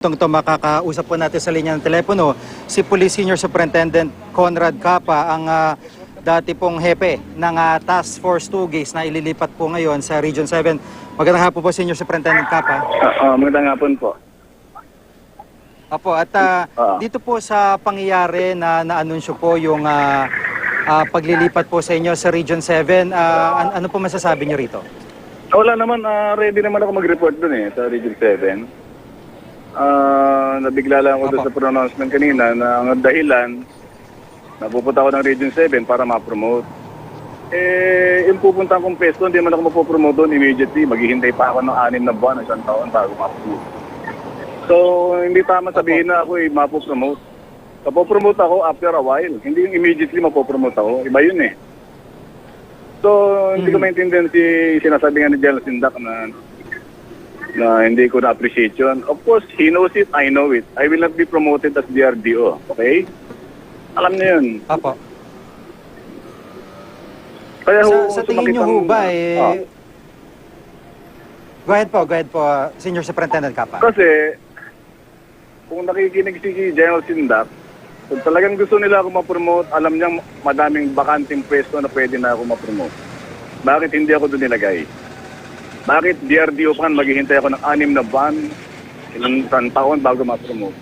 Itong makakausap po natin sa linya ng telepono, si Police Senior Superintendent Conrad Capa, ang dati pong hepe ng Task Force Tugis na ililipat po ngayon sa Region 7. Magandang hapon po, Senior Superintendent Capa. Magandang hapon po. Apo, at dito po sa pangyayari na naanunsyo po yung paglilipat po sa inyo sa Region 7, ano po masasabi niyo rito? Wala naman, ready naman ako mag-report dun sa Region 7. Nabigla lang ako doon sa pronouncement kanina na ang dahilan napupunta ako ng Region 7 para ma-promote. Yung pupunta akong pesto, hindi man ako mapopromote doon immediately. Maghihintay pa ako ng 6 na buwan, isang taon bago ma-promote. So, hindi tama sabihin na ako mapopromote. Mapopromote ako after a while. Hindi yung immediately mapopromote ako. Iba yun eh. So, hindi ko maintindihan sinasabi nga ni General Sindak na hindi ko na-appreciate yun. Of course, he knows it, I know it. I will not be promoted as DRDO, okay? Alam niyo yun. Apo. Kaya sa tingin niyo ho ba Go ahead po, Senior Superintendent Capa. Kasi, kung nakikinig si General Sindak, kung talagang gusto nila ako ma-promote, alam niyang madaming bakanting pwesto na pwede na ako ma-promote. Bakit hindi ako doon nilagay? Bakit DRDO pa maghihintay ako ng 6 na buwan, ilang taon bago ma-promote?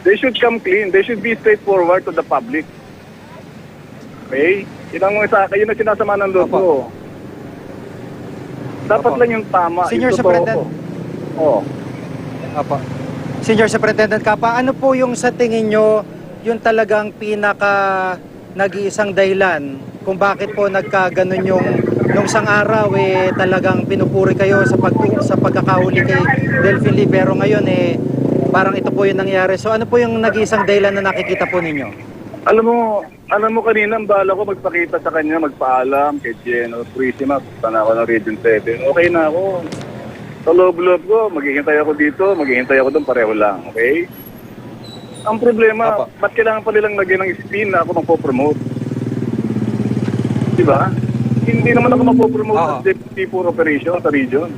They should come clean. They should be straightforward to the public. Okay? Yun ang sinasama ng loob ko. Dapat lang yung tama. Senior Superintendent. Opo. Senior Superintendent Capa, ano po yung sa tingin nyo yung talagang pinaka nag-iisang dahilan kung bakit po nagkaganon yung nung isang araw talagang pinupuri kayo sa pagkakahuli kay Delphine Lee, pero ngayon parang ito po yung nangyari. So ano po yung nag-iisang dahilan na nakikita po ninyo? Alam mo kanina, ang bala ko magpakita sa kanya, magpaalam kay General Purisima, sana ako ng Region 7. Okay na ako. Sa loob-loob ko, maghihintay ako dito, maghihintay ako doon, pareho lang, okay? Ang problema, ba't kailangan pa nilang lagyan ng spin na ako magpo-promote? Diba? Hindi naman ako mapopromote as Deputy for Operation sa region.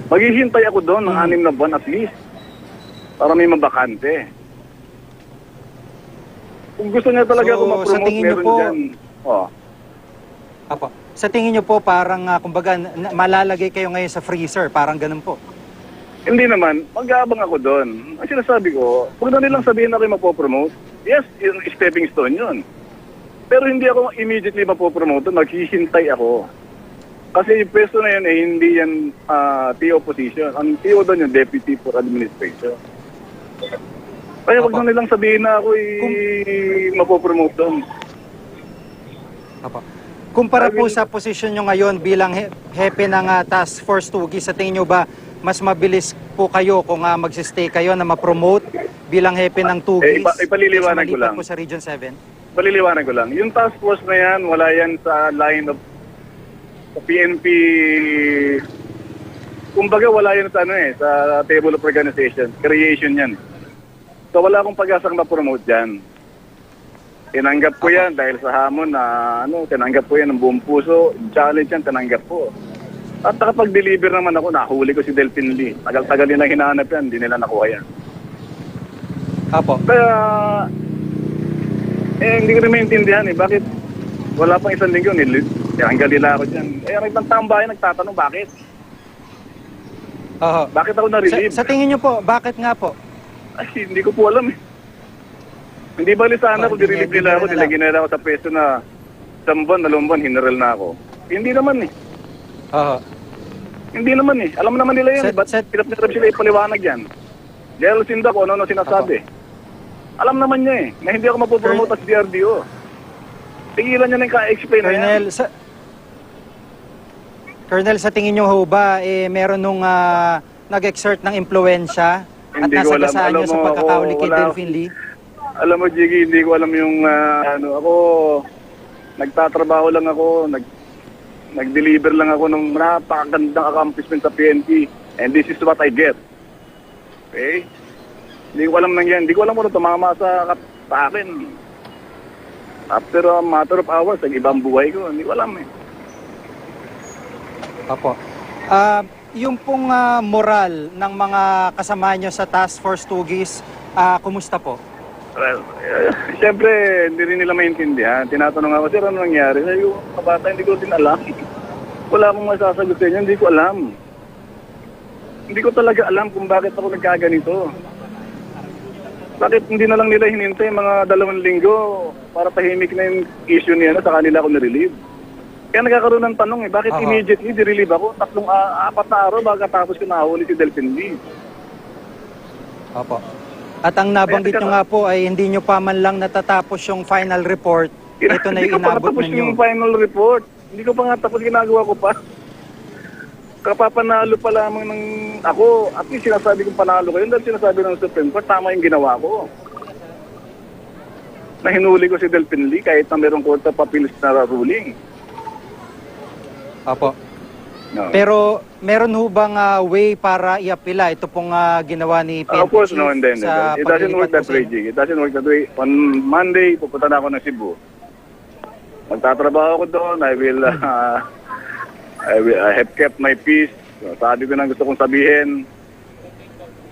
Maghihintay ako doon ng 6 na buwan at least para may mabakante. Kung gusto niya talaga ako mapromote, meron dyan. Apo. Sa tingin niyo po parang kumbaga malalagay kayo ngayon sa freezer, parang ganun po? Hindi naman, mag-aabang ako doon. Ang sinasabi ko, huwag na nilang sabihin na kayo mapopromote. Yes, yung stepping stone yun. Pero hindi ako immediately mapopromote, maghihintay ako. Kasi yung pwesto na yun hindi yan TO position. Ang TO doon yung Deputy for Administration. Kaya wag na nilang sabihin na ako mapopromote doon. Apo. Kumpara po sa posisyon nyo ngayon bilang hepe ng Task Force Tugis, sa tingin nyo ba mas mabilis po kayo kung magsistay kayo na ma-promote bilang hepe ng Tugis? Ipaliliwanag ko lang. Po sa Region 7? Paliliwanag ko lang. Yung task force na yan, wala yan sa line of PNP. Kumbaga wala yan sa sa table of organization. Creation yan. So wala akong pag-asang ma-promote dyan. Tinanggap ko yan dahil sa hamon na tinanggap ko yan ng buong puso. Challenge yan, tinanggap ko. At nakapag-deliver naman ako, nahuli ko si Delphine Lee. Tagal-tagal nila hinahanap yan, hindi nila nakuha yan. Apo. Kaya hindi ko rin maintindihan bakit wala pang 1 linggo hanggang nila ako dyan. Ang taong bayan nagtatanong bakit? Bakit ako na-relieve? Sa tingin nyo po, bakit nga po? Ay, hindi ko po alam Hindi bali sana kung di-relieve nila ako, nilagyan nila ako sa pwesto na 1 buwan, 2 buwan, general na ako. Hindi naman Hindi naman Alam naman nila yan. Ba't pinap-nirap sila ipaliwanag yan? General Sindak ko, ano sinasabi? Alam naman niya na hindi ako mapopromote as DRDO. Tigilan niya na yung ka-explain na yan. Colonel, sa tingin niyo ho ba, meron nung nag-exert ng impluensya at nasagasaan niyo sa pagkakahuli kay Delphine Lee? Alam mo, Jiggy, hindi ko alam yung ako, nagtatrabaho lang ako, nag-deliver lang ako ng napakagandang accomplishment sa PNP. And this is what I get. Okay? Hindi ko alam nangyari. Hindi ko alam kung tumama sa akin. After a matter of hours, ang ibang buhay ko. Hindi ko alam Apo. yung pong moral ng mga kasama nyo sa Task Force Tugis, kumusta po? Well, siyempre, hindi rin nila maintindihan. Tinatanong ako, sir, ano nangyari? Sabi ko, kabata, hindi ko din alam. Wala akong masasagot sa inyo, hindi ko alam. Hindi ko talaga alam kung bakit ako nagkaganito. Bakit hindi na lang nila hinintay mga 2 linggo para tahimik na yung issue niya na sa kanila ako nirelieve. Kaya nagkakaroon ng tanong bakit immediately nirelieve ako? 4 na araw bago tapos ko nahuli si Delphin Lee. Opo. At ang nabanggit nyo nga po ay hindi nyo pa man lang natatapos yung final report. Ito na yung inabot Hindi ko pa tapos ninyo. yung final report. Hindi ko pa nga tapos, ginagawa ko pa. Kapapanalo pa lamang ng ako. At least sinasabi kong panalo ko yun dahil sinasabi ng Supreme Court, tama yung ginawa ko. Na hinuli ko si Delphin Lee kahit na merong court of appeals na ruling. Opo. No. Pero meron ho bang way para i-apila ito pong ginawa ni PNP Of course, Chief no, hindi. sa It doesn't work paglilipat that po sa way, inyo? Jig. It doesn't work that way. On Monday, pupunta na ako ng Cebu. Magtatrabaho ko doon. I have kept my peace. Sabi ko na gusto kong sabihin.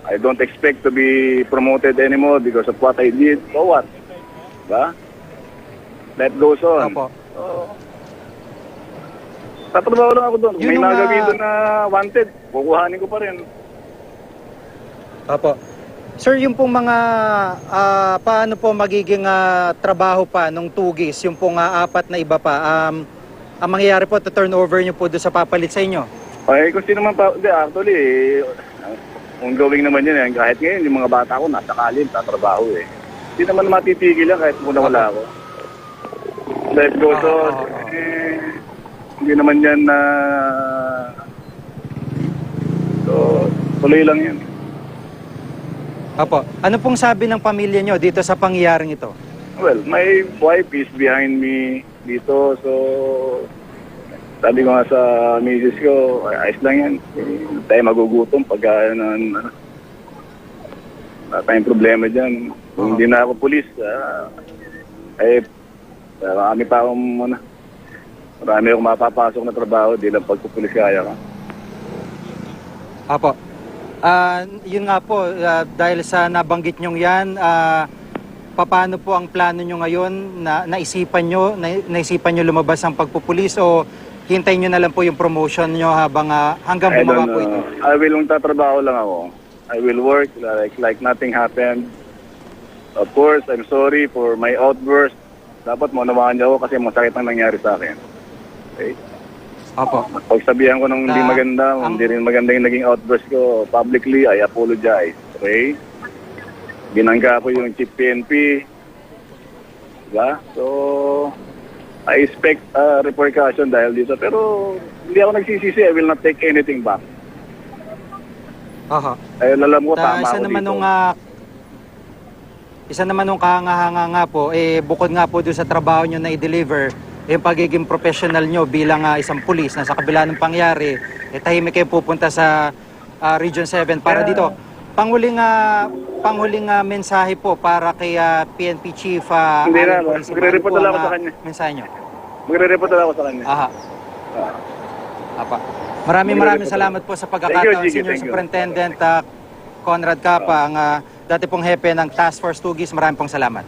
I don't expect to be promoted anymore because of what I did. So what? Diba? That goes on. Opo. So, tatrabaho lang ako doon. Kung may Yun yung, nagawin doon na wanted, kukuhanin ko pa rin. Opo. Sir, yung pong mga paano po magiging trabaho pa nung Tugis, yung pong 4 na iba pa, ang mangyayari po, turnover nyo po doon sa papalit sa inyo? Ay, kung sino man pa, actually, ongoing naman yun. Kahit ngayon, yung mga bata ko, nasa kalin, tatrabaho eh. Hindi naman matitigil yan kahit muna wala ako. Life goes on. Hindi naman yan na... So, tuloy lang yan. Opo. Ano pong sabi ng pamilya nyo dito sa pangyayaring ito? Well, my wife is behind me dito, so... Sabi ko nga sa misis ko, ayos lang yan. Hindi tayo magugutom pag wala tayong problema dyan. Kung hindi na ako pulis, marami pa akong marami akong mapapasok na trabaho, di lang pagpupulis kaya ka. Apo. Yun nga po, dahil sa nabanggit nyong yan, paano po ang plano nyo ngayon? Naisipan nyo lumabas ang pagpupulis o hintayin nyo na lang po yung promotion nyo hanggang bumaba po ito? I will tatrabaho lang ako. I will work like nothing happened. Of course, I'm sorry for my outburst. Dapat maunawaan niyo ako kasi masakit ang nangyari sa akin. Okay? Opo. Pagsabihan ko ng hindi maganda, hindi rin maganda yung naging outburst ko publicly, I apologize. Okay? Binangga ko yung Chief PNP. Diba? So, I expect repercussion dahil dito. Pero hindi ako nagsisisi. I will not take anything back. Aha. Ay, alam ko, tama Isa ako naman dito. isa naman nung kahanga-hanga nga po, bukod nga po doon sa trabaho nyo na i-deliver, yung pagiging professional nyo bilang isang pulis na sa kabila ng pangyari, tahimik kayo pupunta sa Region 7 para dito. Panghuling mensahe po para kay PNP Chief Hindi na, Alan Pulisima. magre-report Ano po na lang ang, ako sa kanya. mensahe nyo? Magre-report na lang ako sa kanya. Aha. Apa. Maraming salamat po sa pagkakataon, Thank you, Senior thank you. Superintendent Conrad Capa, ang dati pong hepe ng Task Force Tugis. Maraming pong salamat.